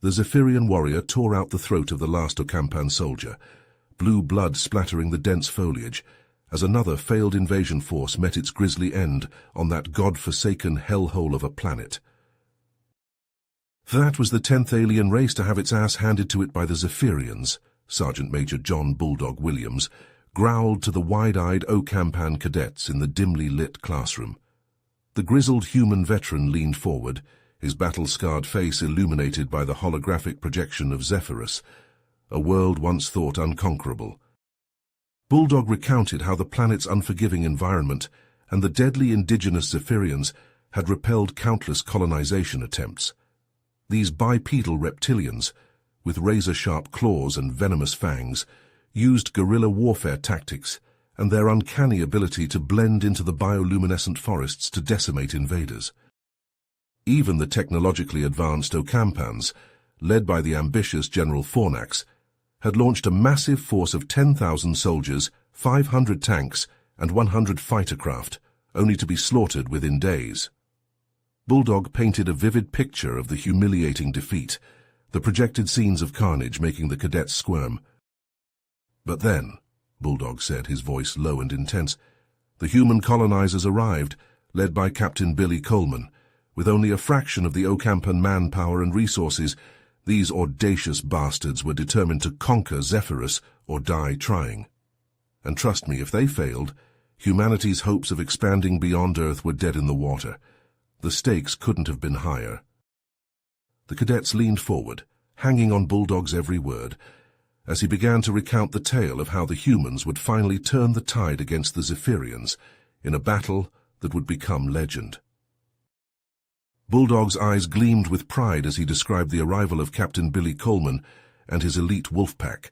The Zephyrian warrior tore out the throat of the last Ocampan soldier, blue blood splattering the dense foliage, as another failed invasion force met its grisly end on that god-forsaken hellhole of a planet. That was the 10th alien race to have its ass handed to it by the Zephyrians, Sergeant Major John Bulldog Williams growled to the wide-eyed Ocampan cadets in the dimly lit classroom. The grizzled human veteran leaned forward, his battle-scarred face illuminated by the holographic projection of Zephyrus, a world once thought unconquerable. Bulldog recounted how the planet's unforgiving environment and the deadly indigenous Zephyrians had repelled countless colonization attempts. These bipedal reptilians, with razor-sharp claws and venomous fangs, used guerrilla warfare tactics and their uncanny ability to blend into the bioluminescent forests to decimate invaders. Even the technologically advanced Ocampans, led by the ambitious General Fornax, had launched a massive force of 10,000 soldiers, 500 tanks, and 100 fighter craft, only to be slaughtered within days. Bulldog painted a vivid picture of the humiliating defeat, the projected scenes of carnage making the cadets squirm. But then, Bulldog said, his voice low and intense, the human colonizers arrived, led by Captain Billy Coleman. With only a fraction of the Ocampan manpower and resources, these audacious bastards were determined to conquer Zephyrus or die trying. And trust me, if they failed, humanity's hopes of expanding beyond Earth were dead in the water. The stakes couldn't have been higher. The cadets leaned forward, hanging on Bulldog's every word, as he began to recount the tale of how the humans would finally turn the tide against the Zephyrians in a battle that would become legend. Bulldog's eyes gleamed with pride as he described the arrival of Captain Billy Coleman and his elite wolf pack.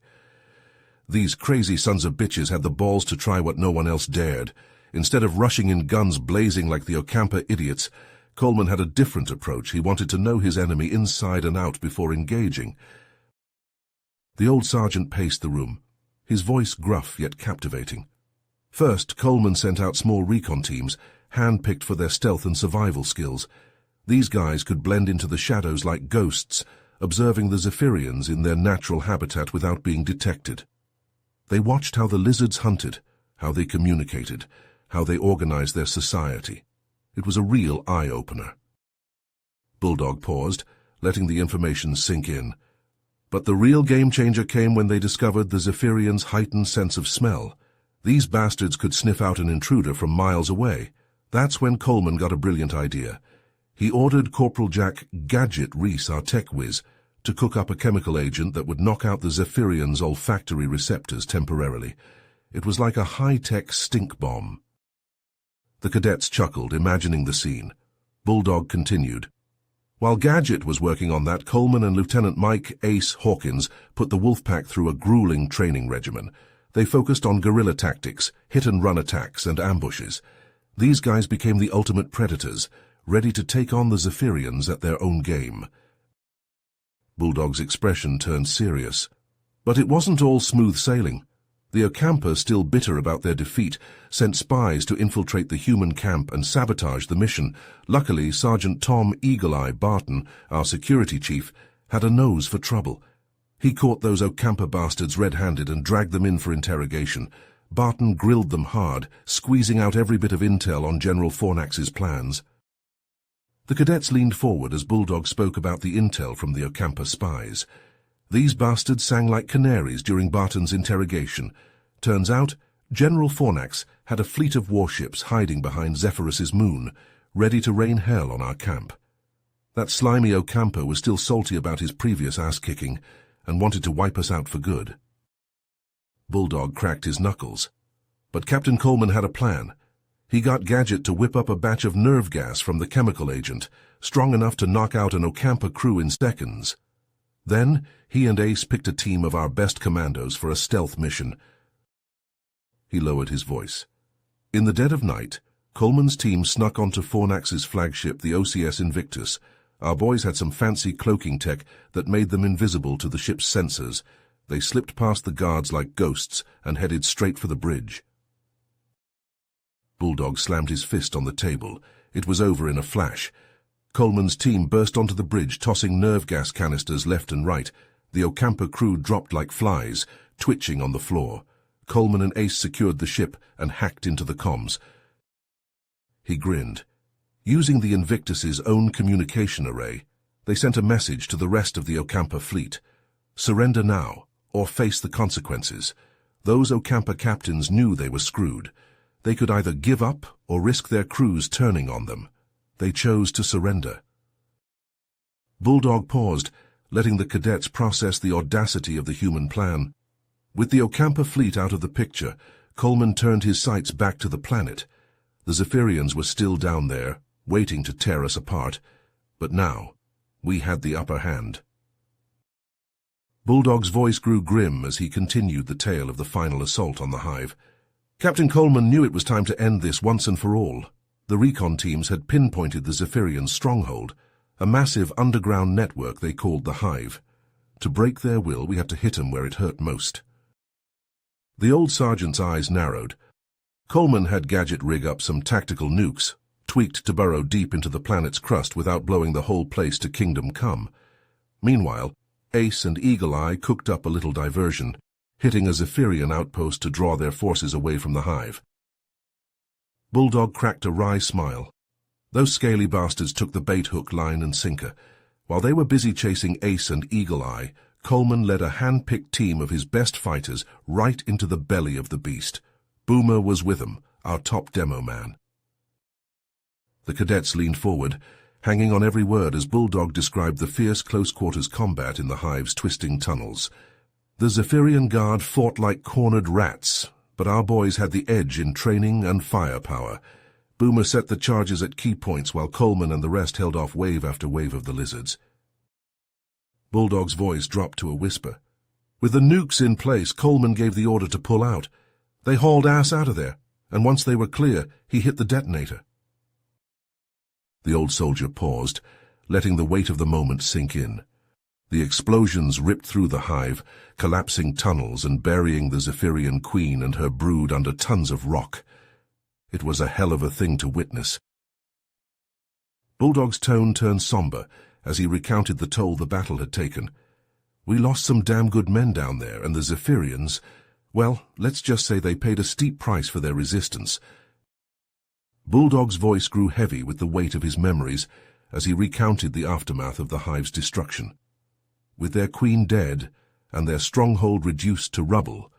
These crazy sons of bitches had the balls to try what no one else dared. Instead of rushing in guns blazing like the Ocampa idiots, Coleman had a different approach. He wanted to know his enemy inside and out before engaging. The old sergeant paced the room, his voice gruff yet captivating. First, Coleman sent out small recon teams, hand-picked for their stealth and survival skills. These guys could blend into the shadows like ghosts, observing the Zephyrians in their natural habitat without being detected. They watched how the lizards hunted, how they communicated, how they organized their society. It was a real eye-opener. Bulldog paused, letting the information sink in. But the real game-changer came when they discovered the Zephyrians' heightened sense of smell. These bastards could sniff out an intruder from miles away. That's when Coleman got a brilliant idea. He ordered Corporal Jack Gadget Reese, our tech whiz, to cook up a chemical agent that would knock out the Zephyrians' olfactory receptors temporarily. It was like a high-tech stink bomb. The cadets chuckled, imagining the scene. Bulldog continued. While Gadget was working on that, Coleman and Lieutenant Mike Ace Hawkins put the Wolfpack through a grueling training regimen. They focused on guerrilla tactics, hit-and-run attacks, and ambushes. These guys became the ultimate predators, ready to take on the Zephyrians at their own game. Bulldog's expression turned serious. But it wasn't all smooth sailing. The Ocampa, still bitter about their defeat, sent spies to infiltrate the human camp and sabotage the mission. Luckily, Sergeant Tom Eagle Eye Barton, our security chief, had a nose for trouble. He caught those Ocampa bastards red-handed and dragged them in for interrogation. Barton grilled them hard, squeezing out every bit of intel on General Fornax's plans. The cadets leaned forward as Bulldog spoke about the intel from the Ocampa spies. These bastards sang like canaries during Barton's interrogation. Turns out, General Fornax had a fleet of warships hiding behind Zephyrus's moon, ready to rain hell on our camp. That slimy Ocampa was still salty about his previous ass-kicking and wanted to wipe us out for good. Bulldog cracked his knuckles. But Captain Coleman had a plan. He got Gadget to whip up a batch of nerve gas from the chemical agent, strong enough to knock out an Ocampa crew in seconds. Then, he and Ace picked a team of our best commandos for a stealth mission. He lowered his voice. In the dead of night, Coleman's team snuck onto Fornax's flagship, the OCS Invictus. Our boys had some fancy cloaking tech that made them invisible to the ship's sensors. They slipped past the guards like ghosts and headed straight for the bridge. Bulldog slammed his fist on the table. It was over in a flash. Coleman's team burst onto the bridge, tossing nerve gas canisters left and right. The Ocampa crew dropped like flies, twitching on the floor. Coleman and Ace secured the ship and hacked into the comms. He grinned. Using the Invictus's own communication array, they sent a message to the rest of the Ocampa fleet. Surrender now, or face the consequences. Those Ocampa captains knew they were screwed. They could either give up or risk their crews turning on them. They chose to surrender. Bulldog paused, letting the cadets process the audacity of the human plan. With the Ocampa fleet out of the picture, Coleman turned his sights back to the planet. The Zephyrians were still down there, waiting to tear us apart. But now, we had the upper hand. Bulldog's voice grew grim as he continued the tale of the final assault on the hive. Captain Coleman knew it was time to end this once and for all. The recon teams had pinpointed the Zephyrians' stronghold, a massive underground network they called the hive. To break their will, we had to hit 'em where it hurt most. The old sergeant's eyes narrowed. Coleman had Gadget rig up some tactical nukes, tweaked to burrow deep into the planet's crust without blowing the whole place to kingdom come. Meanwhile, Ace and Eagle Eye cooked up a little diversion, hitting a Zephyrian outpost to draw their forces away from the hive. Bulldog cracked a wry smile. Those scaly bastards took the bait hook, line and sinker. While they were busy chasing Ace and Eagle Eye, Coleman led a hand-picked team of his best fighters right into the belly of the beast. Boomer was with them, our top demo man. The cadets leaned forward, hanging on every word as Bulldog described the fierce close-quarters combat in the hive's twisting tunnels. The Zephyrian guard fought like cornered rats, but our boys had the edge in training and firepower. Boomer set the charges at key points while Coleman and the rest held off wave after wave of the lizards. Bulldog's voice dropped to a whisper. With the nukes in place, Coleman gave the order to pull out. They hauled ass out of there, and once they were clear, he hit the detonator. The old soldier paused, letting the weight of the moment sink in. The explosions ripped through the hive, collapsing tunnels and burying the Zephyrian queen and her brood under tons of rock. It was a hell of a thing to witness. Bulldog's tone turned somber as he recounted the toll the battle had taken. We lost some damn good men down there, and the Zephyrians, well, let's just say they paid a steep price for their resistance. Bulldog's voice grew heavy with the weight of his memories as he recounted the aftermath of the hive's destruction. With their queen dead and their stronghold reduced to rubble,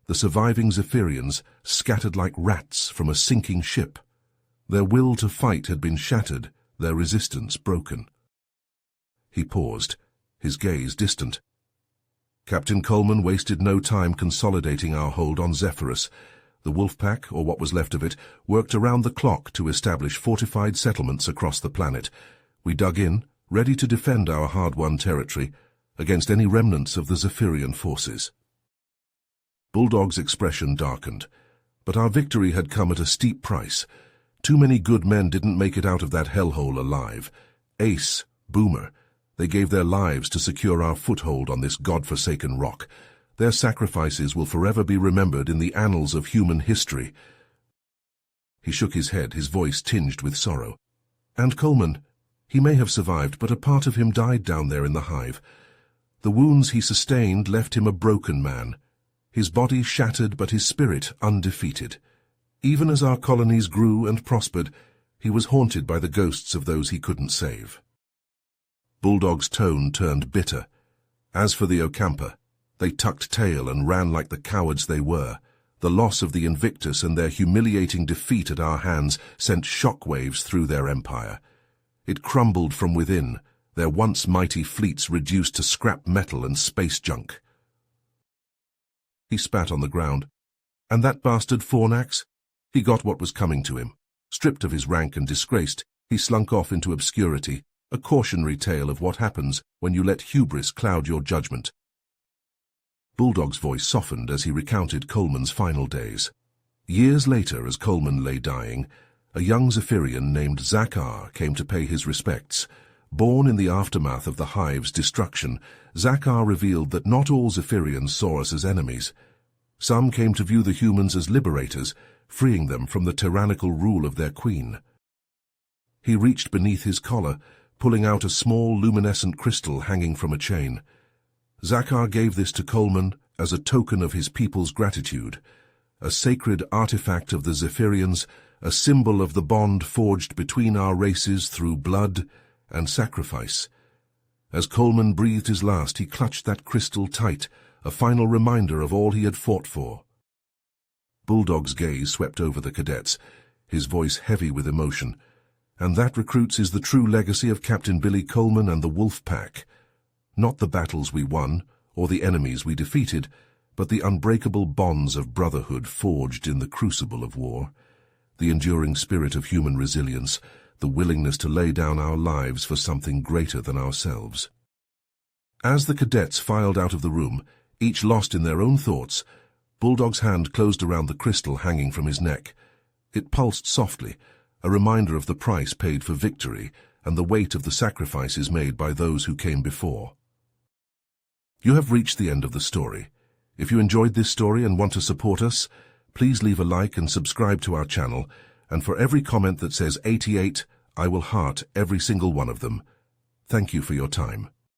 the surviving Zephyrians scattered like rats from a sinking ship. Their will to fight had been shattered, their resistance broken. He paused, his gaze distant. Captain Coleman wasted no time consolidating our hold on Zephyrus. The Wolfpack, or what was left of it, worked around the clock to establish fortified settlements across the planet. We dug in, ready to defend our hard-won territory against any remnants of the Zephyrian forces. Bulldog's expression darkened, but our victory had come at a steep price. Too many good men didn't make it out of that hellhole alive. Ace, Boomer, they gave their lives to secure our foothold on this god-forsaken rock. Their sacrifices will forever be remembered in the annals of human history. He shook his head, his voice tinged with sorrow. And Coleman, he may have survived, but a part of him died down there in the hive. The wounds he sustained left him a broken man, his body shattered but his spirit undefeated. Even as our colonies grew and prospered, he was haunted by the ghosts of those he couldn't save. Bulldog's tone turned bitter. As for the Ocampa, they tucked tail and ran like the cowards they were. The loss of the Invictus and their humiliating defeat at our hands sent shockwaves through their empire. It crumbled from within, their once mighty fleets reduced to scrap metal and space junk. He spat on the ground. And that bastard Fornax? He got what was coming to him. Stripped of his rank and disgraced, he slunk off into obscurity, a cautionary tale of what happens when you let hubris cloud your judgment. Bulldog's voice softened as he recounted Coleman's final days. Years later, as Coleman lay dying, a young Zephyrian named Zakar came to pay his respects. Born in the aftermath of the hive's destruction, Zakar revealed that not all Zephyrians saw us as enemies. Some came to view the humans as liberators, freeing them from the tyrannical rule of their queen. He reached beneath his collar, pulling out a small luminescent crystal hanging from a chain. Zakar gave this to Coleman as a token of his people's gratitude, a sacred artifact of the Zephyrians, a symbol of the bond forged between our races through blood and sacrifice. As Coleman breathed his last, he clutched that crystal tight, a final reminder of all he had fought for. Bulldog's gaze swept over the cadets, his voice heavy with emotion. And that, recruits, is the true legacy of Captain Billy Coleman and the Wolf Pack. Not the battles we won, or the enemies we defeated, but the unbreakable bonds of brotherhood forged in the crucible of war, the enduring spirit of human resilience, the willingness to lay down our lives for something greater than ourselves. As the cadets filed out of the room, each lost in their own thoughts, Bulldog's hand closed around the crystal hanging from his neck. It pulsed softly, a reminder of the price paid for victory and the weight of the sacrifices made by those who came before. You have reached the end of the story. If you enjoyed this story and want to support us, please leave a like and subscribe to our channel, and for every comment that says 88, I will heart every single one of them. Thank you for your time.